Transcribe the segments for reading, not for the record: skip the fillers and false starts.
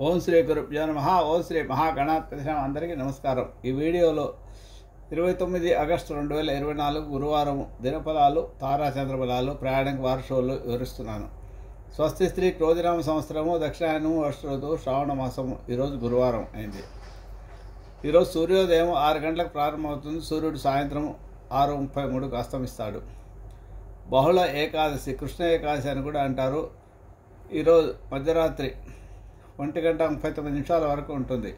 ఓం శ్రీ గురుభ్యో నమః. ఓం శ్రీ మహాగణాధిపతి అందరికీ నమస్కారం. ఈ వీడియోలో 29 ఆగస్టు 2024 గురువారం దినఫలాలు, తారాచంద్రఫలాలు, ప్రయాణిక వార్షోలు వివరిస్తున్నాను. స్వస్తి స్త్రీ క్రోధినామ సంవత్సరము, దక్షిణాయనము, వర్ష ఋతువు, శ్రావణ మాసము. ఈరోజు గురువారం అయింది. ఈరోజు సూర్యోదయం 6 గంటలకు ప్రారంభమవుతుంది. సూర్యుడు సాయంత్రం 6:33కు అస్తమిస్తాడు. బహుళ ఏకాదశి, కృష్ణ ఏకాదశి అని కూడా అంటారు. ఈరోజు మధ్యరాత్రి 1:39 వరకు ఉంటుంది.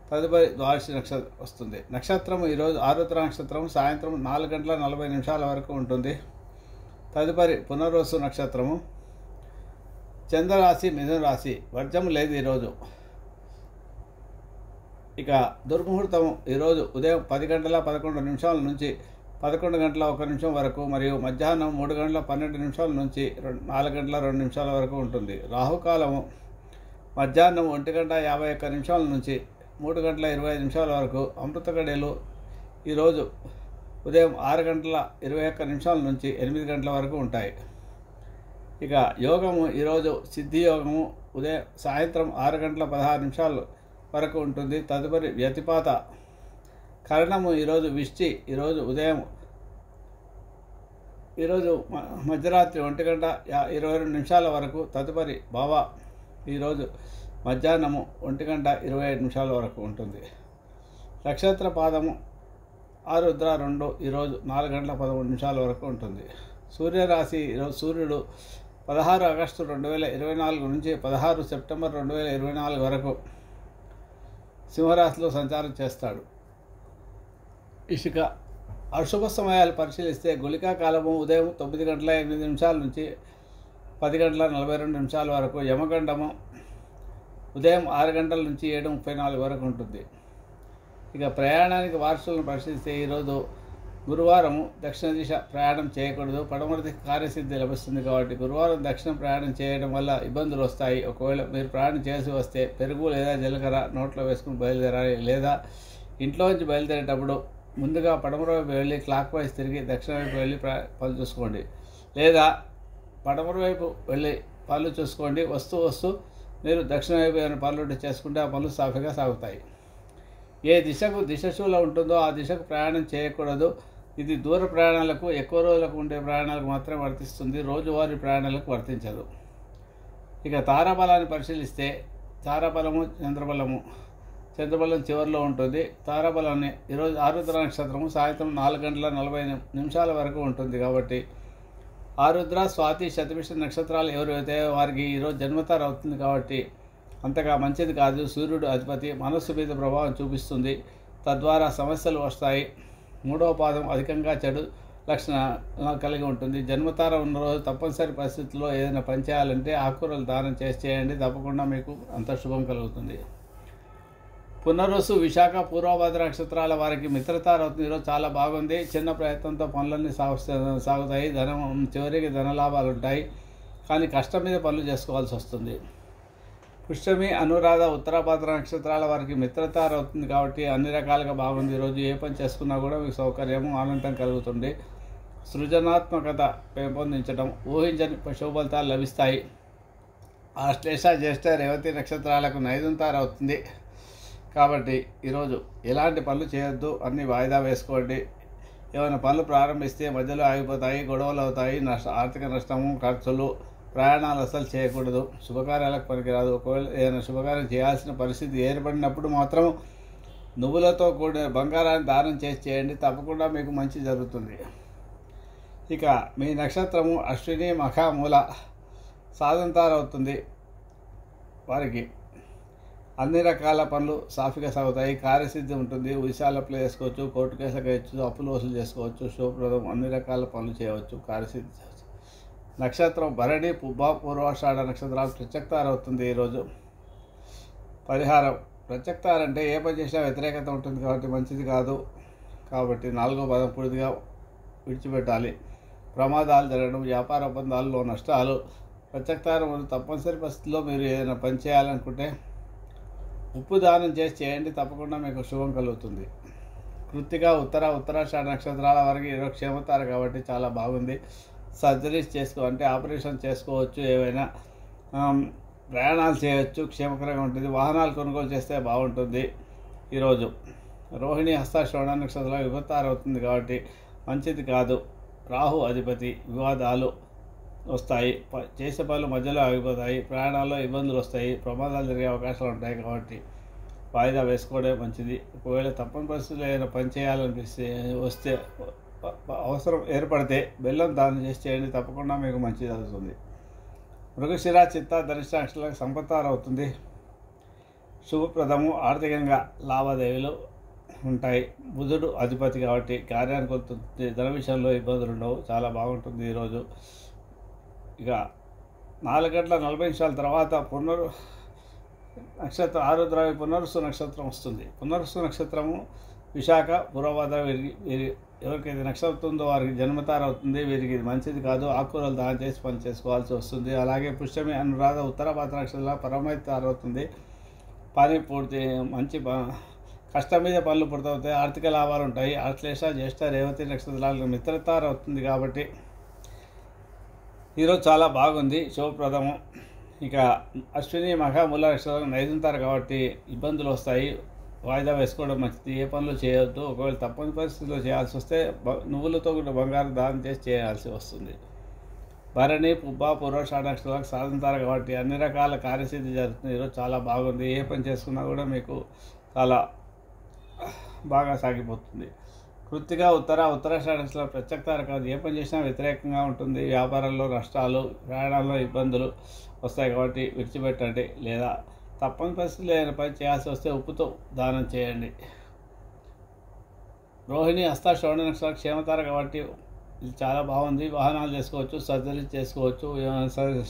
తదుపరి ద్వాదశి నక్షత్రం వస్తుంది. నక్షత్రం ఈరోజు ఆరుద్ర నక్షత్రం సాయంత్రం 4:40 వరకు ఉంటుంది. తదుపరి పునర్వసు నక్షత్రము. చంద్రరాశి మిథున రాశి. వర్జము లేదు ఈరోజు. ఇక దుర్ముహూర్తం ఈరోజు ఉదయం 10:11 నుంచి 11:01 వరకు, మరియు మధ్యాహ్నం 3:12 నుంచి 4:02 వరకు ఉంటుంది. రాహుకాలము మధ్యాహ్నం 1:51 నుంచి 3:25 వరకు. అమృత గడియలు ఈరోజు ఉదయం 6:21 నుంచి 8 గంటల వరకు ఉంటాయి. ఇక యోగము ఈరోజు సిద్ధి యోగము ఉదయం సాయంత్రం 6:16 వరకు ఉంటుంది. తదుపరి వ్యతిపాత కరణము ఈరోజు విష్టి ఈరోజు ఉదయం మధ్యరాత్రి 1:22 వరకు. తదుపరి భావ ఈరోజు మధ్యాహ్నము 1:27 వరకు ఉంటుంది. నక్షత్ర పాదము ఆరుద్ర 2 ఈరోజు 4:13 వరకు ఉంటుంది. సూర్యరాశి ఈరోజు సూర్యుడు 16 ఆగస్టు 2024 నుంచి 16 సెప్టెంబర్ 2024 వరకు సింహరాశిలో సంచారం చేస్తాడు. ఇసుక అశుభ సమయాలు పరిశీలిస్తే గుళికా కాలము ఉదయం 9:08 నుంచి 10:42 వరకు. యమగండము ఉదయం 6 గంటల నుంచి 7:34 వరకు ఉంటుంది. ఇక ప్రయాణానికి వార్షులను పరిశీలిస్తే ఈరోజు గురువారము దక్షిణ దిశ ప్రయాణం చేయకూడదు. పడమర దిశ కార్యసిద్ధి లభిస్తుంది. కాబట్టి గురువారం దక్షిణ ప్రయాణం చేయడం వల్ల ఇబ్బందులు వస్తాయి. ఒకవేళ మీరు ప్రయాణం చేసి వస్తే పెరుగు లేదా జీలకర్ర నోట్లో వేసుకుని బయలుదేరాలి. లేదా ఇంట్లో నుంచి బయలుదేరేటప్పుడు ముందుగా పడమర వైపు వెళ్ళి క్లాక్ వైజ్ తిరిగి దక్షిణ వైపు వెళ్ళి పనులు చూసుకోండి. లేదా పడమర వైపు వెళ్ళి పనులు చూసుకోండి. వస్తూ మీరు దక్షిణ వైపు ఏమైనా పనులు చేసుకుంటే ఆ పనులు సాఫీగా సాగుతాయి. ఏ దిశకు దిశశూల ఉంటుందో ఆ దిశకు ప్రయాణం చేయకూడదు. ఇది దూర ప్రయాణాలకు, ఎక్కువ రోజులకు ఉండే ప్రయాణాలకు మాత్రమే వర్తిస్తుంది. రోజువారీ ప్రయాణాలకు వర్తించదు. ఇక తారాబలాన్ని పరిశీలిస్తే తారాబలము చంద్రబలం చివరిలో ఉంటుంది. తారాబలాన్ని ఈరోజు ఆరుద్ర నక్షత్రము సాయంత్రం 4:40 వరకు ఉంటుంది. కాబట్టి ఆరుద్ర, స్వాతి, శతభిష నక్షత్రాలు ఎవరైతే వారికి ఈరోజు జన్మతార అవుతుంది. కాబట్టి అంతగా మంచిది కాదు. సూర్యుడు అధిపతి, మనస్సు మీద ప్రభావం చూపిస్తుంది. తద్వారా సమస్యలు వస్తాయి. 3వ పాదం అధికంగా చెడు లక్షణాలు కలిగి ఉంటుంది. జన్మతార ఉన్న రోజు తప్పనిసరి పరిస్థితుల్లో ఏదైనా పని చేయాలంటే ఆకుకూరలు దానం చేయండి. తప్పకుండా మీకు అంత శుభం కలుగుతుంది. పునర్వసు, విశాఖ, పూర్వభద్ర నక్షత్రాల వారికి మిత్రతార అవుతుంది. ఈరోజు చాలా బాగుంది. చిన్న ప్రయత్నంతో పనులన్నీ సాగుతాయి. చివరికి ధనలాభాలు ఉంటాయి. కానీ కష్టం మీద పనులు చేసుకోవాల్సి వస్తుంది. పుష్యమి, అనురాధ, ఉత్తరాభద్ర నక్షత్రాల వారికి మిత్రతార అవుతుంది. కాబట్టి అన్ని రకాలుగా బాగుంది. ఈరోజు ఏ పని చేసుకున్నా కూడా మీకు సౌకర్యము, ఆనందం కలుగుతుంది. సృజనాత్మకత పెంపొందించడం, ఊహించని శుభ ఫలితాలు లభిస్తాయి. ఆశ్లేష, జ్యేష్ఠ, రేవతి నక్షత్రాలకు నైదుంతార అవుతుంది. కాబట్టి ఈరోజు ఎలాంటి పనులు చేయొద్దు. అన్నీ వాయిదా వేసుకోండి. ఏమైనా పనులు ప్రారంభిస్తే మధ్యలో ఆగిపోతాయి, గొడవలు అవుతాయి, ఆర్థిక నష్టము, ఖర్చులు, ప్రయాణాలు అసలు చేయకూడదు. శుభకార్యాలకు పనికిరాదు. ఒకవేళ ఏదైనా శుభకార్యం చేయాల్సిన పరిస్థితి ఏర్పడినప్పుడు మాత్రం నువ్వులతో కూడిన బంగారాన్ని దానం చేయండి. తప్పకుండా మీకు మంచి జరుగుతుంది. ఇక మీ నక్షత్రము అశ్విని, మఖ, మూల సాధంతార అవుతుంది. వారికి అన్ని రకాల పనులు సాఫీగా సాగుతాయి. కార్యసిద్ధి ఉంటుంది. విషయాలు అప్లై చేసుకోవచ్చు, కోర్టు కేసులకు వేయచ్చు, అప్పులు వసూలు చేసుకోవచ్చు, శుభప్రదం, అన్ని రకాల పనులు చేయవచ్చు, కార్యసిద్ధి చేయవచ్చు. నక్షత్రం భరణి, పుబ్బ, పూర్వాషాఢ నక్షత్రాలు ప్రత్యక్తార అవుతుంది. ఈరోజు పరిహారం. ప్రత్యక్తార అంటే ఏ పని చేసినా వ్యతిరేకత ఉంటుంది కాబట్టి మంచిది కాదు. కాబట్టి 4వ పదం పూర్తిగా విడిచిపెట్టాలి. ప్రమాదాలు జరగడం, వ్యాపార ఒప్పందాల్లో నష్టాలు. ప్రత్యక్తార తప్పనిసరి పరిస్థితుల్లో మీరు ఏదైనా పని చేయాలనుకుంటే ఉప్పు దానం చేయండి. తప్పకుండా మీకు శుభం కలుగుతుంది. కృత్తిక, ఉత్తరాషాఢ నక్షత్రాల వరకు ఈరోజు క్షేమతార కాబట్టి చాలా బాగుంది. సర్జరీస్ అంటే ఆపరేషన్ చేసుకోవచ్చు. ఏవైనా ప్రయాణాలు చేయవచ్చు, క్షేమకరంగా ఉంటుంది. వాహనాలు కొనుగోలు చేస్తే బాగుంటుంది. ఈరోజు రోహిణి హస్త శ్రవణ నక్షత్రంలో విభత్తారు అవుతుంది కాబట్టి మంచిది కాదు. రాహు అధిపతి, వివాదాలు వస్తాయి, చేసే పనులు మధ్యలో ఆగిపోతాయి, ప్రయాణాల్లో ఇబ్బందులు వస్తాయి, ప్రమాదాలు జరిగే అవకాశాలు ఉంటాయి. కాబట్టి వాయిదా వేసుకోవడమే మంచిది. ఒకవేళ తప్పని పరిస్థితుల్లో ఏదైనా పని చేయాలనిపిస్తే వస్తే అవసరం ఏర్పడితే బెల్లం దానం చేసి చేయండి, తప్పకుండా మీకు మంచిది అవుతుంది. మృగశిర చిత్త ధనిష్ట నక్షత్రాలకు సంపత్తారు అవుతుంది. శుభప్రదము, ఆర్థికంగా లావాదేవీలు ఉంటాయి. బుధుడు అధిపతి కాబట్టి కార్యానికి వస్తుంది. ధన విషయంలో ఇబ్బందులు ఉండవు, చాలా బాగుంటుంది ఈరోజు. ఇక 4:40 తర్వాత నక్షత్రం ఆరుద్రవి పునరుసు నక్షత్రం వస్తుంది. పునరుసు నక్షత్రము విశాఖ పూర్వభాద్ర వీరి ఎవరికైతే నక్షత్రం ఉందో వారికి జన్మతార అవుతుంది. వీరికి ఇది మంచిది కాదు. ఆకుకూరలు దానం చేసి పని చేసుకోవాల్సి వస్తుంది. అలాగే పుష్యమి అనురాధ ఉత్తరభాద్ర నక్షత్రం పరమైతార అవుతుంది. పని పూర్తి మంచి కష్టం మీద పనులు పూర్తవుతాయి, ఆర్థిక లాభాలు ఉంటాయి. ఆశ్లేష జ్యేష్ఠ రేవతి నక్షత్రాలకు మిత్రతార అవుతుంది కాబట్టి ఈరోజు చాలా బాగుంది, శుభప్రదము. ఇక అశ్విని మఖ మూల నక్షత్రాలకు నైదుంతారు కాబట్టి ఇబ్బందులు వస్తాయి, వాయిదా వేసుకోవడం మంచిది. ఏ పనులు చేయొద్దు. ఒకవేళ తప్పని పరిస్థితుల్లో చేయాల్సి వస్తే నువ్వులతో కూడా బంగారు దానం చేసి చేయాల్సి వస్తుంది. భరణి పుబ్బ పూర్వషాఢ నక్షత్రాలకు సాధించారు కాబట్టి అన్ని రకాల కార్యసిద్ధి జరుగుతుంది. ఈరోజు చాలా బాగుంది. ఏ పని చేసుకున్నా కూడా మీకు చాలా బాగా సాగిపోతుంది. కృత్తిక ఉత్తరాషాఢ నక్షత్రాలు ప్రత్యక్తార కాదు. ఏ పని చేసినా వ్యతిరేకంగా ఉంటుంది. వ్యాపారంలో నష్టాలు, ప్రయాణాల్లో ఇబ్బందులు వస్తాయి కాబట్టి విడిచిపెట్టండి. లేదా తప్పని పరిస్థితులు ఏదైనా పని చేయాల్సి వస్తే ఉప్పుతో దానం చేయండి. రోహిణి హస్త శ్రవణ నక్షత్రాలు క్షేమతార కాబట్టి ఇది చాలా బాగుంది. వాహనాలు చేసుకోవచ్చు, సర్జరీ చేసుకోవచ్చు,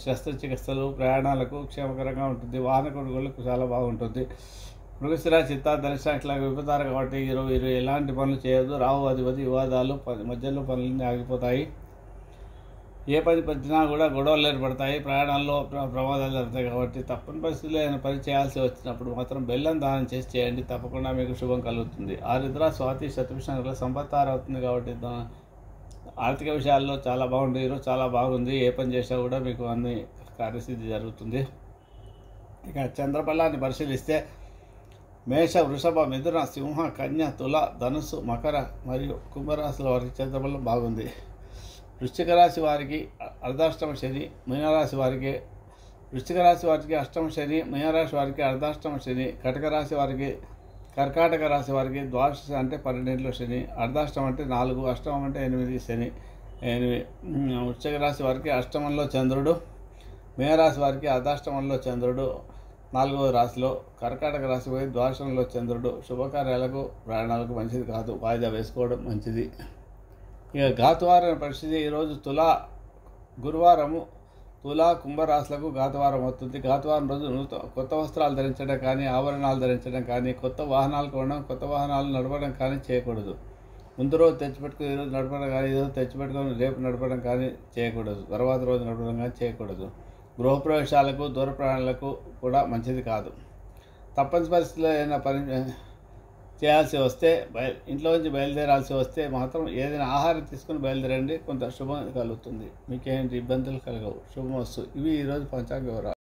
శస్త్రచికిత్సలు, ప్రయాణాలకు క్షేమకరంగా ఉంటుంది. వాహన కొనుగోళ్లకు చాలా బాగుంటుంది. మృగశిర చిత్త ధనిష్ట నక్షత్రాలకు విభతారు కాబట్టి వీరు ఎలాంటి పనులు చేయొద్దు. రాహు అధిపతి, వివాదాలు మధ్యలో పనులన్నీ ఆగిపోతాయి. ఏ పని పెట్టినా కూడా గొడవలు ఏర్పడతాయి, ప్రయాణాల్లో ప్రమాదాలు జరుగుతాయి. కాబట్టి తప్పని పరిస్థితుల్లో ఏదైనా పని చేయాల్సి వచ్చినప్పుడు మాత్రం బెల్లం దానం చేసి చేయండి, తప్పకుండా మీకు శుభం కలుగుతుంది. ఆరుద్ర స్వాతి శతభిషంలో సంపత్తారు అవుతుంది కాబట్టి ఆర్థిక విషయాల్లో చాలా బాగుంటుంది. ఈరోజు చాలా బాగుంది. ఏ పని చేసినా కూడా మీకు అన్ని కార్యసిద్ధి జరుగుతుంది. ఇక చంద్రబలాన్ని పరిశీలిస్తే మేష, వృషభ, మిథున, సింహ, కన్య, తుల, ధనుస్సు, మకర మరియు కుంభరాశుల వారికి చంద్రబలం బాగుంది. వృశ్చిక రాశి వారికి అర్ధాష్టమ శని, మీనరాశి వారికి అష్టమ శని, మీనరాశి వారికి అర్ధాష్టమ శని, కటక రాశి వారికి కర్కాటక రాశి వారికి ద్వాదశ అంటే 12 శని, అర్ధాష్టం అంటే 4, అష్టమం అంటే 8 శని 8. వృశ్చిక రాశి వారికి అష్టమంలో చంద్రుడు, మీనరాశి వారికి అర్ధాష్టమంలో చంద్రుడు 4వ రాశిలో, కర్కాటక రాశి వారికి ద్వాదశంలో చంద్రుడు. శుభకార్యాలకు ప్రయాణాలకు మంచిది కాదు, వాయిదా వేసుకోవడం మంచిది. ఇక ఘాతువారం పరిస్థితి ఈరోజు గురువారము తులా కుంభరాశులకు ఘాతువారం అవుతుంది. ఘాతువారం రోజు కొత్త వస్త్రాలు ధరించడం కానీ, ఆభరణాలు ధరించడం కానీ, కొత్త వాహనాలు కొనడం, కొత్త వాహనాలు నడపడం కానీ చేయకూడదు. ముందు రోజు తెచ్చిపెట్టుకుని ఈరోజు నడపడం కానీ, ఈరోజు తెచ్చిపెట్టుకొని రేపు నడపడం కానీ చేయకూడదు. తర్వాత రోజు నడపడం కానీ చేయకూడదు. గృహప్రవేశాలకు, దూర ప్రయాణాలకు కూడా మంచిది కాదు. తప్పని పరిస్థితుల్లో ఏదైనా పని చేయాల్సి వస్తే ఇంట్లో నుంచి బయలుదేరాల్సి వస్తే మాత్రం ఏదైనా ఆహారం తీసుకుని బయలుదేరండి, కొంత శుభం కలుగుతుంది. మీకేంటి ఇబ్బందులు కలగవు. శుభమస్తు. ఇవి ఈరోజు పంచాంగ వివరాలు.